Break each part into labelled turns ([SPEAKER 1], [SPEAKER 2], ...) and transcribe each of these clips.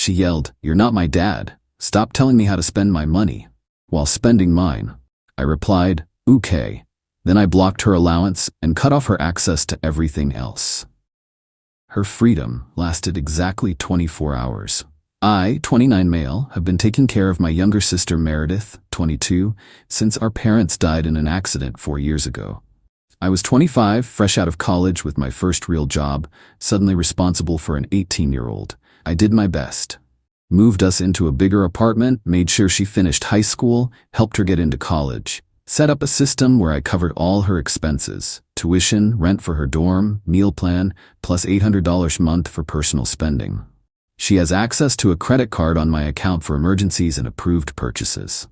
[SPEAKER 1] She yelled, "You're not my dad. Stop telling me how to spend my money," while spending mine. I replied, "Okay." Then I blocked her allowance and cut off her access to everything else. Her freedom lasted exactly 24 hours. I, 29 male, have been taking care of my younger sister Meredith, 22, since our parents died in an accident 4 years ago. I was 25, fresh out of college with my first real job, suddenly responsible for an 18-year-old. I did my best. Moved us into a bigger apartment, made sure she finished high school, helped her get into college. Set up a system where I covered all her expenses, tuition, rent for her dorm, meal plan, plus $800 a month for personal spending. She has access to a credit card on my account for emergencies and approved purchases.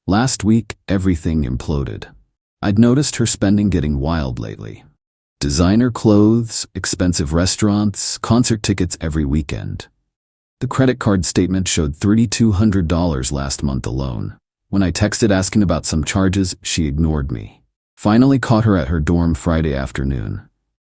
[SPEAKER 1] Last week, everything imploded. I'd noticed her spending getting wild lately. Designer clothes, expensive restaurants, concert tickets every weekend. The credit card statement showed $3,200 last month alone. When I texted asking about some charges, she ignored me. Finally caught her at her dorm Friday afternoon.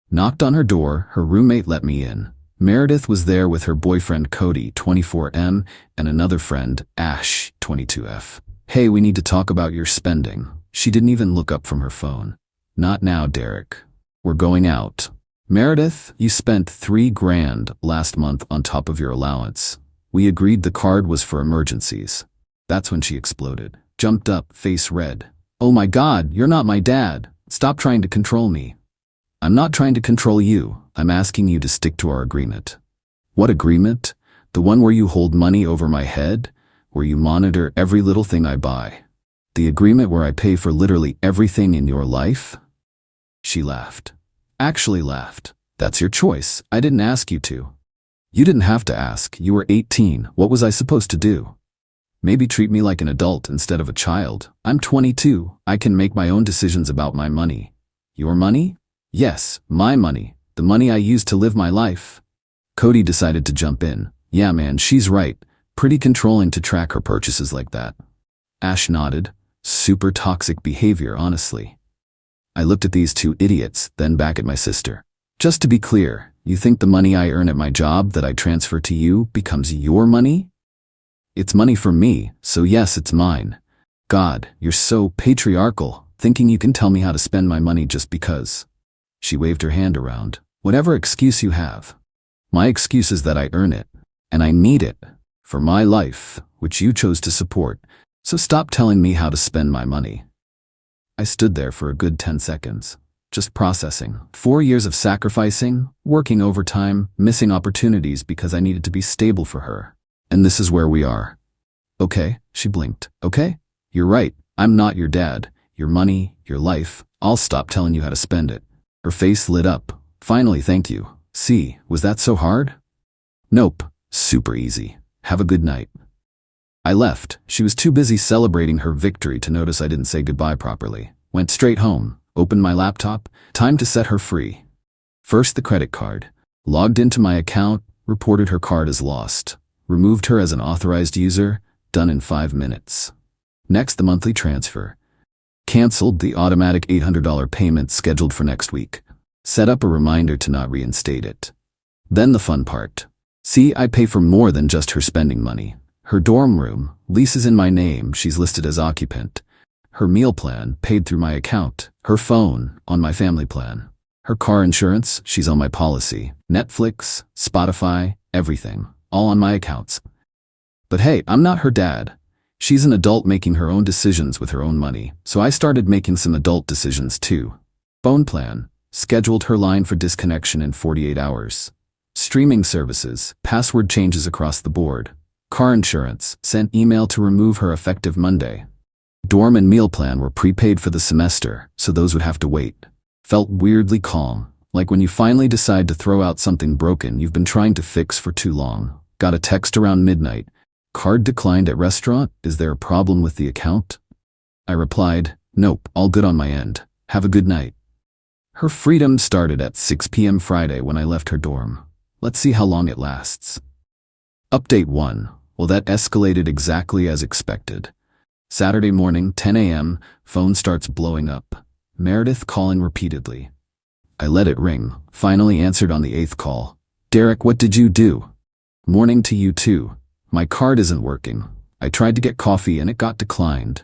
[SPEAKER 1] Knocked on her door, her roommate let me in. Meredith was there with her boyfriend Cody, 24M, and another friend, Ash, 22F. "Hey, we need to talk about your spending." She didn't even look up from her phone. "Not now, Derek. We're going out." "Meredith, you spent $3,000 last month on top of your allowance. We agreed the card was for emergencies." That's when she exploded. Jumped up, face red. "Oh my God, you're not my dad. Stop trying to control me." "I'm not trying to control you. I'm asking you to stick to our agreement." "What agreement? The one where you hold money over my head? Where you monitor every little thing I buy? The agreement where I pay for literally everything in your life?" She laughed. Actually laughed. "That's your choice. I didn't ask you to." "You didn't have to ask. You were 18. What was I supposed to do? Maybe treat me like an adult instead of a child. I'm 22. I can make my own decisions about my money." "Your money?" "Yes, my money. The money I use to live my life." Cody decided to jump in. "Yeah man, she's right. Pretty controlling to track her purchases like that." Ash nodded. Super toxic behavior, honestly. I looked at these two idiots, then back at my sister. "Just to be clear, you think the money I earn at my job that I transfer to you becomes your money?" "It's money for me, so yes, it's mine." "God, you're so patriarchal, thinking you can tell me how to spend my money just because." She waved her hand around. "Whatever excuse you have. My excuse is that I earn it, and I need it, for my life, which you chose to support, so stop telling me how to spend my money." I stood there for a good 10 seconds, just processing. 4 years of sacrificing, working overtime, missing opportunities because I needed to be stable for her. And this is where we are. "Okay," she blinked. "Okay, you're right. I'm not your dad. Your money, your life, I'll stop telling you how to spend it." Her face lit up. "Finally, thank you. See, was that so hard?" "Nope, super easy. Have a good night." I left. She was too busy celebrating her victory to notice I didn't say goodbye properly. Went straight home, opened my laptop. Time to set her free. First the credit card. Logged into my account, reported her card as lost. Removed her as an authorized user, done in 5 minutes. Next, the monthly transfer. Canceled the automatic $800 payment scheduled for next week. Set up a reminder to not reinstate it. Then the fun part. See, I pay for more than just her spending money. Her dorm room, lease is in my name, she's listed as occupant. Her meal plan, paid through my account. Her phone, on my family plan. Her car insurance, she's on my policy. Netflix, Spotify, everything. All on my accounts. But hey, I'm not her dad. She's an adult making her own decisions with her own money, so I started making some adult decisions too. Phone plan. Scheduled her line for disconnection in 48 hours. Streaming services. Password changes across the board. Car insurance. Sent email to remove her effective Monday. Dorm and meal plan were prepaid for the semester, so those would have to wait. Felt weirdly calm, like when you finally decide to throw out something broken you've been trying to fix for too long. Got a text around midnight. "Card declined at restaurant. Is there a problem with the account?" I replied, "Nope, all good on my end. Have a good night." Her freedom started at 6 p.m. Friday when I left her dorm. Let's see how long it lasts. Update 1. Well, that escalated exactly as expected. Saturday morning, 10 a.m., phone starts blowing up. Meredith calling repeatedly. I let it ring, finally answered on the 8th call. "Derek, what did you do?" "Morning to you too. My card isn't working. I tried to get coffee and it got declined.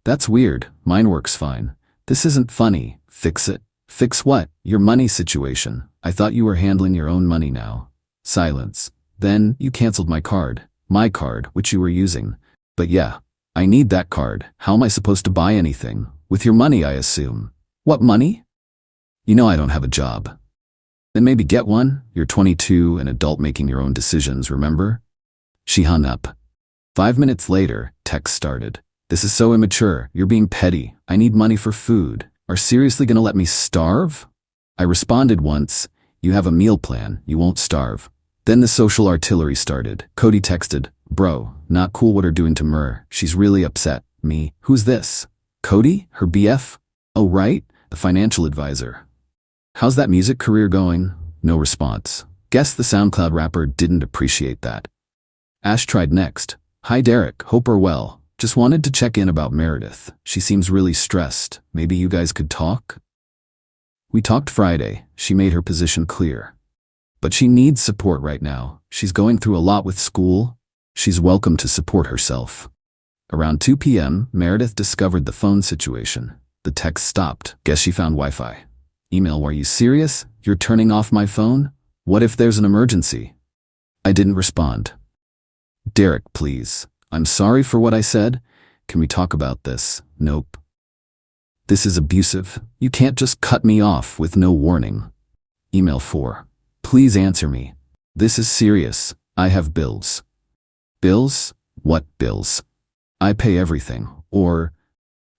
[SPEAKER 1] That's weird. Mine works fine. This isn't funny. Fix it. Fix what? Your money situation. I thought you were handling your own money now. Silence. Then, you canceled my card. My card, which you were using. But yeah, I need that card. How am I supposed to buy anything? With your money, I assume. What money? You know I don't have a job. Then maybe get one. You're 22, an adult making your own decisions, remember? She hung up. 5 minutes later, text started. This is so immature. You're being petty. I need money for food. Are seriously gonna let me starve? I responded once. You have a meal plan. You won't starve. Then the social artillery started. Cody texted, bro, not cool what her doing to Mur. She's really upset. Me, who's this? Cody? Her BF? Oh right, the financial advisor. How's that music career going? No response. Guess the SoundCloud rapper didn't appreciate that. Ash tried next. Hi Derek, hope you're well. Just wanted to check in about Meredith. She seems really stressed. Maybe you guys could talk? We talked Friday. She made her position clear. But she needs support right now. She's going through a lot with school. She's welcome to support herself. Around 2 p.m., Meredith discovered the phone situation. The text stopped. Guess she found Wi-Fi. Email, are you serious? You're turning off my phone? What if there's an emergency? I didn't respond. Derek, please. I'm sorry for what I said. Can we talk about this? Nope. This is abusive. You can't just cut me off with no warning. Email 4. Please answer me. This is serious. I have bills. Bills? What bills? I pay everything. Or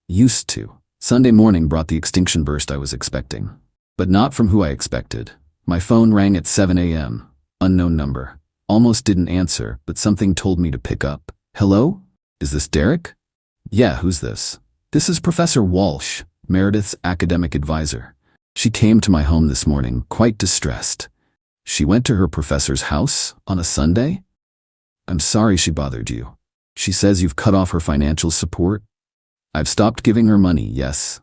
[SPEAKER 1] used to. Sunday morning brought the extinction burst I was expecting. But not from who I expected. My phone rang at 7 a.m. Unknown number. Almost didn't answer, but something told me to pick up. Hello? Is this Derek? Yeah, who's this? This is Professor Walsh, Meredith's academic advisor. She came to my home this morning, quite distressed. She went to her professor's house on a Sunday? I'm sorry she bothered you. She says you've cut off her financial support. I've stopped giving her money, yes.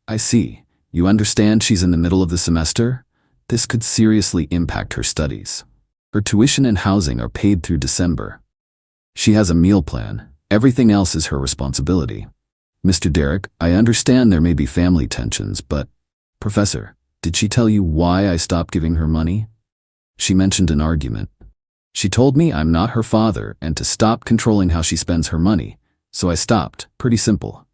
[SPEAKER 1] I see. You understand she's in the middle of the semester? This could seriously impact her studies. Her tuition and housing are paid through December. She has a meal plan. Everything else is her responsibility. Mr. Derek, I understand there may be family tensions, but... Professor, did she tell you why I stopped giving her money? She mentioned an argument. She told me I'm not her father and to stop controlling how she spends her money, so I stopped. Pretty simple.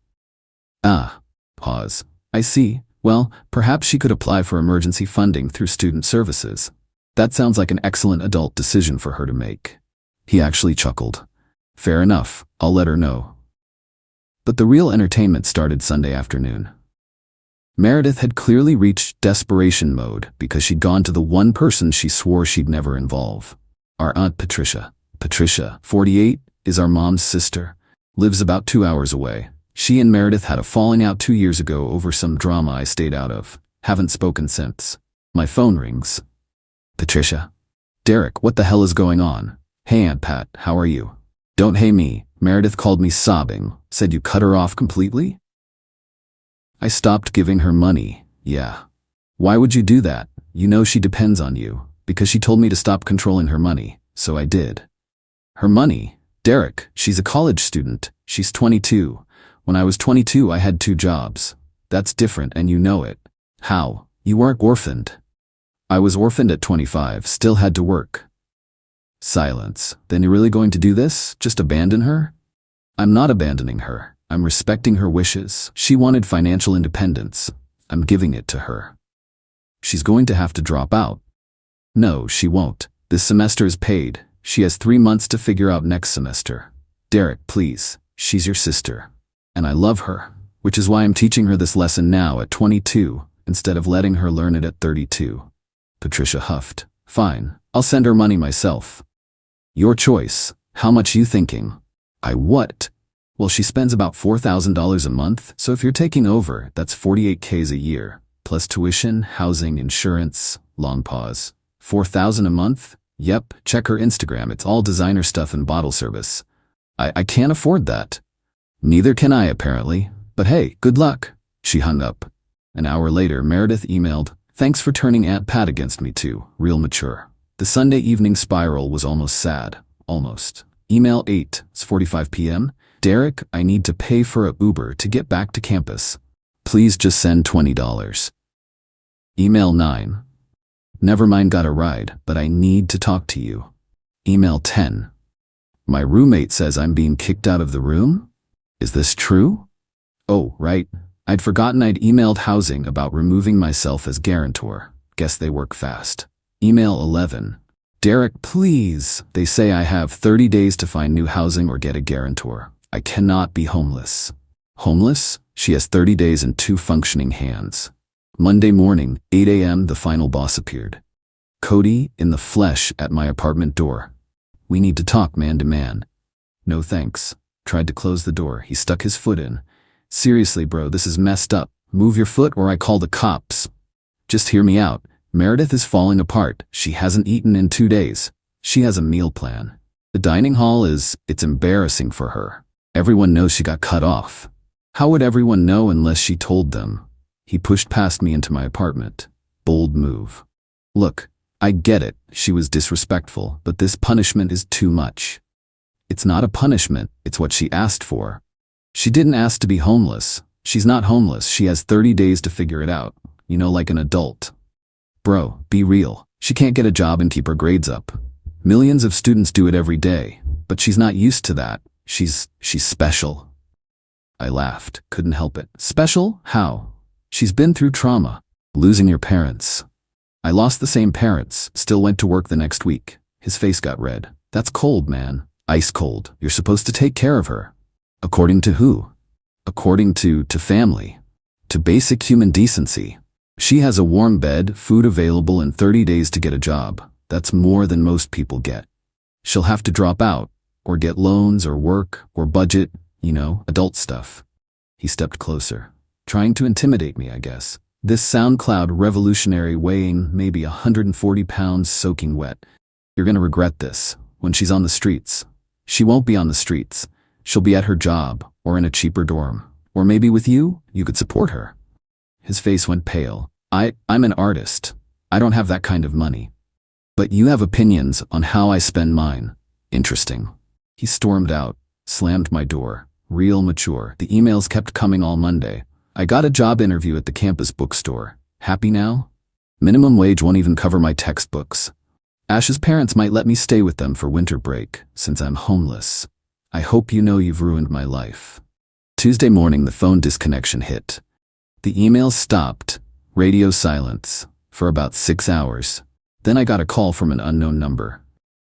[SPEAKER 1] Ah. Pause. I see. Well, perhaps she could apply for emergency funding through student services. That sounds like an excellent adult decision for her to make. He actually chuckled. Fair enough, I'll let her know. But the real entertainment started Sunday afternoon. Meredith had clearly reached desperation mode because she'd gone to the one person she swore she'd never involve. Our Aunt Patricia. Patricia, 48, is our mom's sister. Lives about 2 hours away. She and Meredith had a falling out 2 years ago over some drama I stayed out of. Haven't spoken since. My phone rings. Patricia. Derek, what the hell is going on? Hey Aunt Pat, how are you? Don't hey me. Meredith called me sobbing. Said you cut her off completely? I stopped giving her money. Yeah. Why would you do that? You know she depends on you. Because she told me to stop controlling her money. So I did. Her money? Derek, she's a college student. She's 22. When I was 22, I had 2 jobs. That's different and you know it. How? You weren't orphaned. I was orphaned at 25, still had to work. Silence. Then you're really going to do this? Just abandon her? I'm not abandoning her. I'm respecting her wishes. She wanted financial independence. I'm giving it to her. She's going to have to drop out. No, she won't. This semester is paid. She has 3 months to figure out next semester. Derek, please. She's your sister. And I love her, which is why I'm teaching her this lesson now at 22, instead of letting her learn it at 32. Patricia huffed. Fine, I'll send her money myself. Your choice. How much you thinking? I what? Well, she spends about $4,000 a month, so if you're taking over, that's $48K a year, plus tuition, housing, insurance. Long pause. $4,000 a month? Yep, check her Instagram, it's all designer stuff and bottle service. I can't afford that. Neither can I, apparently. But hey, good luck. She hung up. An hour later, Meredith emailed, thanks for turning Aunt Pat against me too. Real mature. The Sunday evening spiral was almost sad. almost. Email 8:45 p.m. Derek, I need to pay for a Uber to get back to campus. Please just send $20. Email 9. Never mind, got a ride, but I need to talk to you. Email 10. My roommate says I'm being kicked out of the room? Is this true? Oh, right. I'd forgotten I'd emailed housing about removing myself as guarantor. Guess they work fast. Email 11. Derek, please. They say I have 30 days to find new housing or get a guarantor. I cannot be homeless. Homeless? She has 30 days and 2 functioning hands. Monday morning, 8 a.m., the final boss appeared. Cody, in the flesh, at my apartment door. We need to talk man to man. No thanks. Tried to close the door. He stuck his foot in. Seriously, bro, this is messed up. Move your foot or I call the cops. Just hear me out. Meredith is falling apart. She hasn't eaten in 2 days. She has a meal plan. The dining hall it's embarrassing for her. Everyone knows she got cut off. How would everyone know unless she told them? He pushed past me into my apartment. Bold move. Look, I get it. She was disrespectful, but this punishment is too much. It's not a punishment. It's what she asked for. She didn't ask to be homeless. She's not homeless. She has 30 days to figure it out. You know, like an adult. Bro, be real. She can't get a job and keep her grades up. Millions of students do it every day, but she's not used to that. She's special. I laughed. Couldn't help it. Special? How? She's been through trauma. Losing your parents. I lost the same parents, still went to work the next week. His face got red. That's cold, man. Ice cold. You're supposed to take care of her. According to who? According to family. To basic human decency. She has a warm bed, food available, and 30 days to get a job. That's more than most people get. She'll have to drop out, or get loans, or work, or budget, adult stuff. He stepped closer. Trying to intimidate me, I guess. This SoundCloud revolutionary weighing maybe 140 pounds soaking wet. You're gonna regret this when she's on the streets. She won't be on the streets. She'll be at her job, or in a cheaper dorm. Or maybe with you, you could support her. His face went pale. I'm an artist. I don't have that kind of money. But you have opinions on how I spend mine. Interesting. He stormed out, slammed my door. Real mature. The emails kept coming all Monday. I got a job interview at the campus bookstore. Happy now? Minimum wage won't even cover my textbooks. Ash's parents might let me stay with them for winter break, since I'm homeless. I hope you know you've ruined my life. Tuesday morning, the phone disconnection hit. The emails stopped. Radio silence. For about 6 hours. Then I got a call from an unknown number.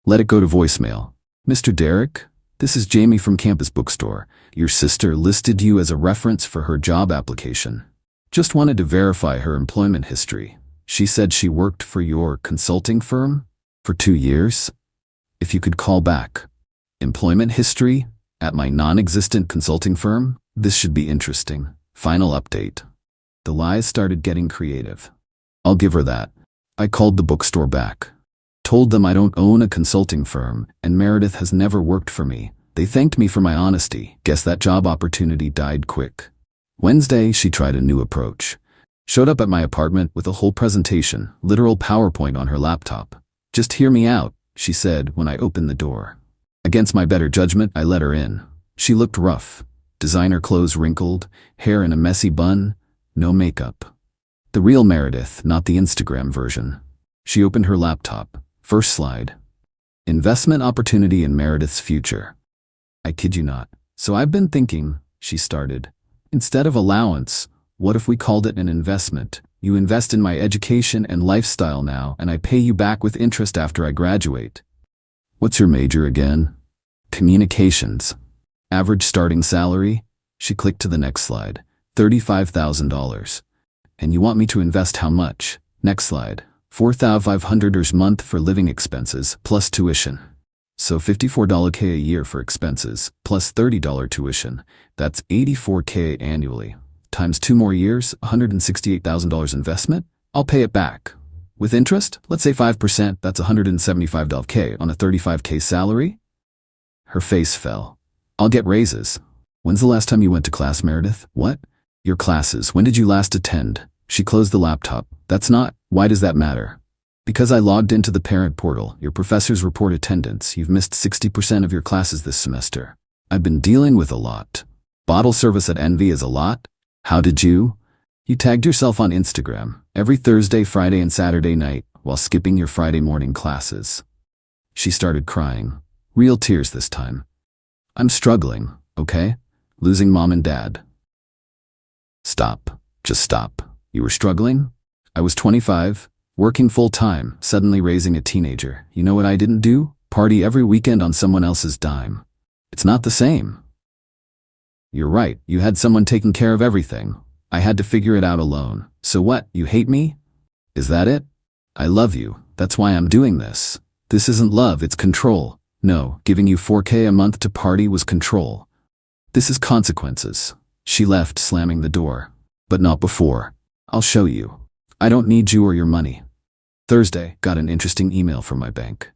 [SPEAKER 1] Let it go to voicemail. Mr. Derek? This is Jamie from Campus Bookstore. Your sister listed you as a reference for her job application. Just wanted to verify her employment history. She said she worked for your consulting firm for 2 years. If you could call back. Employment history at my non-existent consulting firm? This should be interesting. Final update. The lies started getting creative. I'll give her that. I called the bookstore back. Told them I don't own a consulting firm, and Meredith has never worked for me. They thanked me for my honesty. Guess that job opportunity died quick. Wednesday, she tried a new approach. Showed up at my apartment with a whole presentation, literal PowerPoint on her laptop. Just hear me out, she said when I opened the door. Against my better judgment, I let her in. She looked rough. Designer clothes wrinkled, hair in a messy bun, no makeup. The real Meredith, not the Instagram version. She opened her laptop. First slide. Investment opportunity in Meredith's future. I kid you not. So I've been thinking, she started. Instead of allowance, what if we called it an investment? You invest in my education and lifestyle now, and I pay you back with interest after I graduate. What's your major again? Communications. Average starting salary? She clicked to the next slide. $35,000. And you want me to invest how much? Next slide. $4,500 a month for living expenses, plus tuition. So $54K a year for expenses, plus $30 tuition. That's $84K annually. Times 2 more years, $168,000 investment? I'll pay it back. With interest, let's say 5%, that's $175K on a $35K salary? Her face fell. I'll get raises. When's the last time you went to class, Meredith? What? Your classes, when did you last attend? She closed the laptop. That's not, why does that matter? Because I logged into the parent portal, your professors report attendance. You've missed 60% of your classes this semester. I've been dealing with a lot. Bottle service at Envy is a lot. How did you? You tagged yourself on Instagram every Thursday, Friday, and Saturday night while skipping your Friday morning classes. She started crying. Real tears this time. I'm struggling, okay? Losing mom and dad. Stop. Just stop. You were struggling? I was 25. Working full-time, suddenly raising a teenager. You know what I didn't do? Party every weekend on someone else's dime. It's not the same. You're right, you had someone taking care of everything. I had to figure it out alone. So what, you hate me? Is that it? I love you, that's why I'm doing this. This isn't love, it's control. No, giving you $4K a month to party was control. This is consequences. She left, slamming the door. But not before. I'll show you. I don't need you or your money. Thursday, got an interesting email from my bank.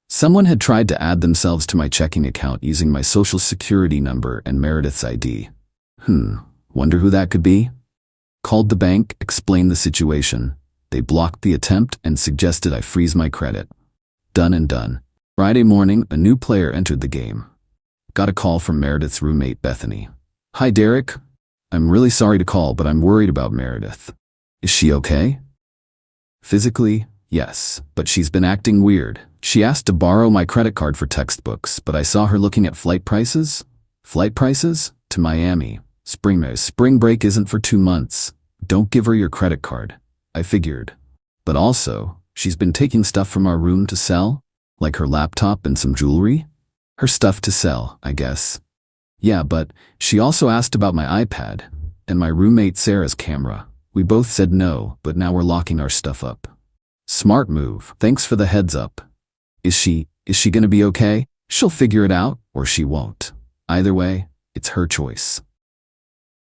[SPEAKER 1] Someone had tried to add themselves to my checking account using my social security number and Meredith's ID. Wonder who that could be? Called the bank, explained the situation. They blocked the attempt and suggested I freeze my credit. Done and done. Friday morning, a new player entered the game. Got a call from Meredith's roommate, Bethany. Hi, Derek. I'm really sorry to call, but I'm worried about Meredith. Is she okay? Physically, yes, but she's been acting weird. She asked to borrow my credit card for textbooks, but I saw her looking at flight prices. Flight prices? To Miami. Spring break isn't for 2 months. Don't give her your credit card. I figured. But also, she's been taking stuff from our room to sell, like her laptop and some jewelry. Her stuff to sell, I guess. Yeah, but she also asked about my iPad and my roommate Sarah's camera. We both said no, but now we're locking our stuff up. Smart move. Thanks for the heads up. Is she gonna be okay? She'll figure it out, or she won't. Either way, it's her choice.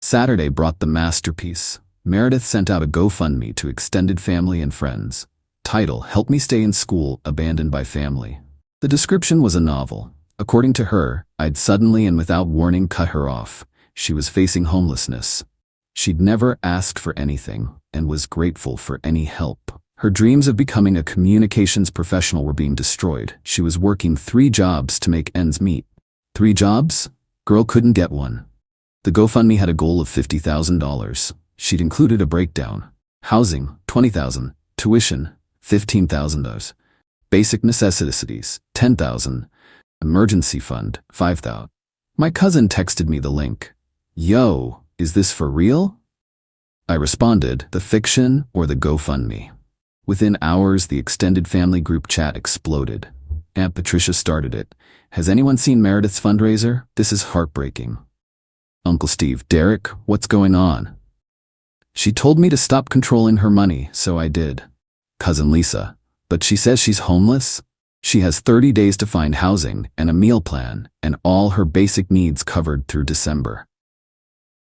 [SPEAKER 1] Saturday brought the masterpiece. Meredith sent out a GoFundMe to extended family and friends. Title, Help Me Stay in School, Abandoned by Family. The description was a novel. According to her, I'd suddenly and without warning cut her off. She was facing homelessness. She'd never asked for anything and was grateful for any help. Her dreams of becoming a communications professional were being destroyed. She was working 3 jobs to make ends meet. 3 jobs? Girl couldn't get one. The GoFundMe had a goal of $50,000. She'd included a breakdown. Housing, $20,000. Tuition, $15,000. Basic necessities, $10,000. Emergency fund, $5,000. My cousin texted me the link. Yo, is this for real? I responded, the fiction or the GoFundMe? Within hours, the extended family group chat exploded. Aunt Patricia started it. Has anyone seen Meredith's fundraiser? This is heartbreaking. Uncle Steve, Derek, what's going on? She told me to stop controlling her money, so I did. Cousin Lisa, but she says she's homeless? She has 30 days to find housing and a meal plan and all her basic needs covered through December.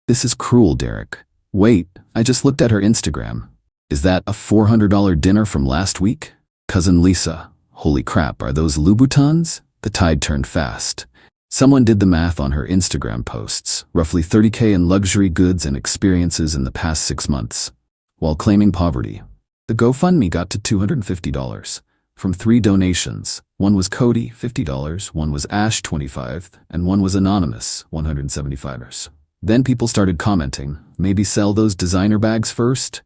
[SPEAKER 1] This is cruel, Derek. Wait, I just looked at her Instagram. Is that a $400 dinner from last week? Cousin Lisa, holy crap, are those Louboutins? The tide turned fast. Someone did the math on her Instagram posts, roughly $30K in luxury goods and experiences in the past 6 months, while claiming poverty. The GoFundMe got to $250 from 3 donations. One was Cody, $50, one was Ash, $25, and one was Anonymous, $175. Then people started commenting, maybe sell those designer bags first?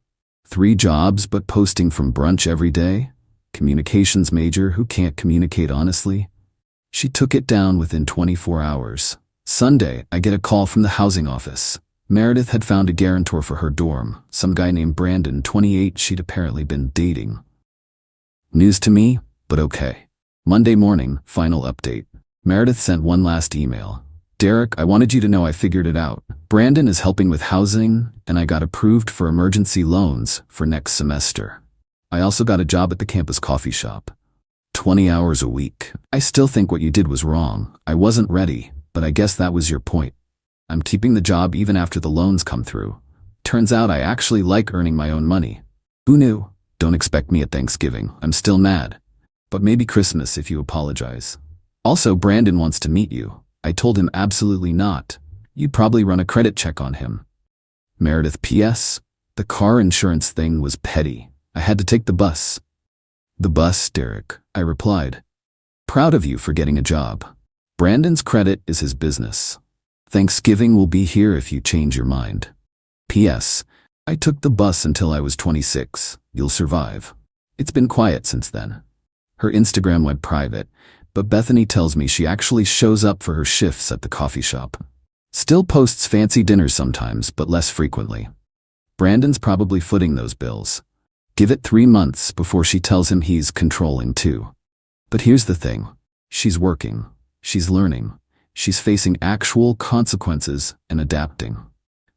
[SPEAKER 1] 3 jobs but posting from brunch every day? Communications major who can't communicate honestly? She took it down within 24 hours. Sunday, I get a call from the housing office. Meredith had found a guarantor for her dorm, some guy named Brandon, 28, she'd apparently been dating. News to me, but okay. Monday morning, final update. Meredith sent one last email. Derek, I wanted you to know I figured it out. Brandon is helping with housing, and I got approved for emergency loans for next semester. I also got a job at the campus coffee shop. 20 hours a week. I still think what you did was wrong. I wasn't ready, but I guess that was your point. I'm keeping the job even after the loans come through. Turns out I actually like earning my own money. Who knew? Don't expect me at Thanksgiving. I'm still mad. But maybe Christmas if you apologize. Also, Brandon wants to meet you. I told him absolutely not. You'd probably run a credit check on him. Meredith, P.S. The car insurance thing was petty. I had to take the bus. The bus, Derek, I replied. Proud of you for getting a job. Brandon's credit is his business. Thanksgiving will be here if you change your mind. P.S. I took the bus until I was 26. You'll survive. It's been quiet since then. Her Instagram went private, but Bethany tells me she actually shows up for her shifts at the coffee shop. Still posts fancy dinners sometimes, but less frequently. Brandon's probably footing those bills. Give it 3 months before she tells him he's controlling too. But here's the thing. She's working. She's learning. She's facing actual consequences and adapting.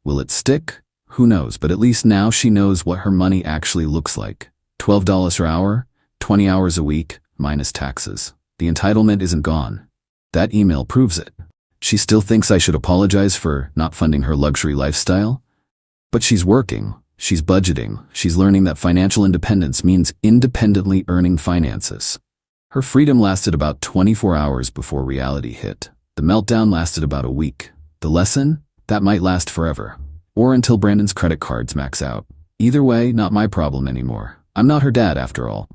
[SPEAKER 1] Will it stick? Who knows, but at least now she knows what her money actually looks like. $12 per hour, 20 hours a week, minus taxes. The entitlement isn't gone. That email proves it. She still thinks I should apologize for not funding her luxury lifestyle? But she's working, she's budgeting, she's learning that financial independence means independently earning finances. Her freedom lasted about 24 hours before reality hit. The meltdown lasted about a week. The lesson? That might last forever. Or until Brandon's credit cards max out. Either way, not my problem anymore. I'm not her dad after all.